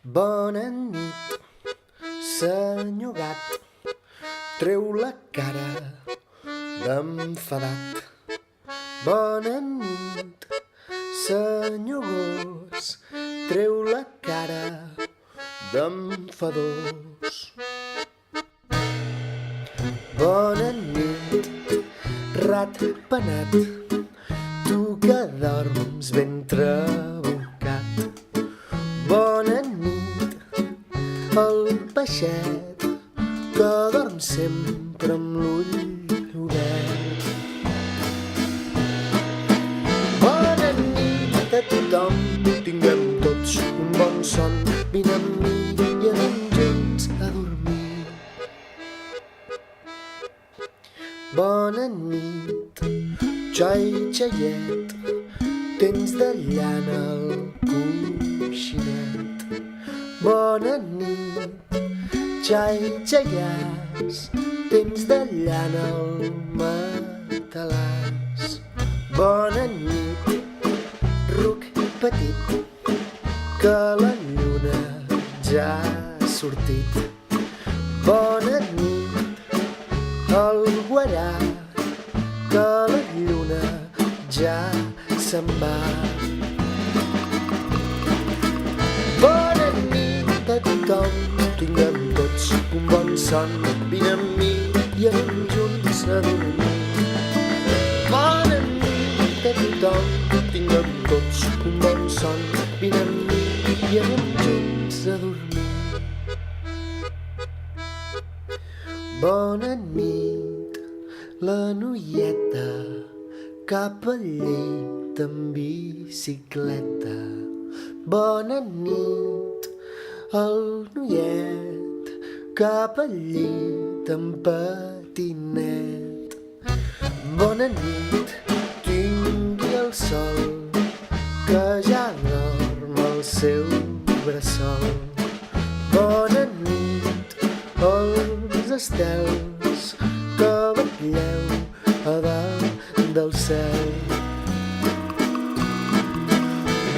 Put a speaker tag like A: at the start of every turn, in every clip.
A: Bona nit, senyor gat, treu la cara d'enfadat. Bona nit, senyor gos, treu la cara d'enfadós. Bona nit, rat penat, tu que dorms ben trabucat. Bona nit, el peixet que dorm sempre amb l'ull obert. Bona nit a tothom, tinguem tots un bon son, vine amb mi i anem junts a dormir. Bona nit, xai xaiet, tens de llana al coixinet. Bona nit, xai xaiàs, tens de llana al matalàs. Bona nit, ruc petit, que la lluna ja ha sortit. Bona nit, el guarà, que la lluna ja se'n va. Bona nit a tothom, tinguem tots un bon son, vine amb mi i anem junts a dormir. Bona nit a tothom, tinguem tots un bon son, vine amb mi i anem junts a dormir. Bona nit, la noieta cap al llit en bicicleta. Bona nit, el noiet cap al llit en patinet. Bona nit, tingui el sol, que ja dorm al seu bressol. Bona nit, els estels que vetlleu a dalt del cel.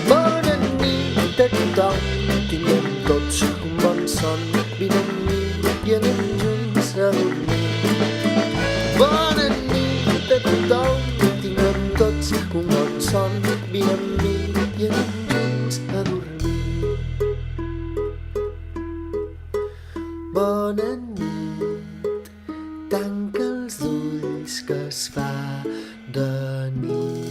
A: Bona nit a tothom, tinguem tots un bon son, vine amb mi i anem junts a dormir. Bona nit a tothom, tinguem tots un bon son, vine amb mi i anem junts a dormir. Bona nit, tanca els ulls que es fa de nit.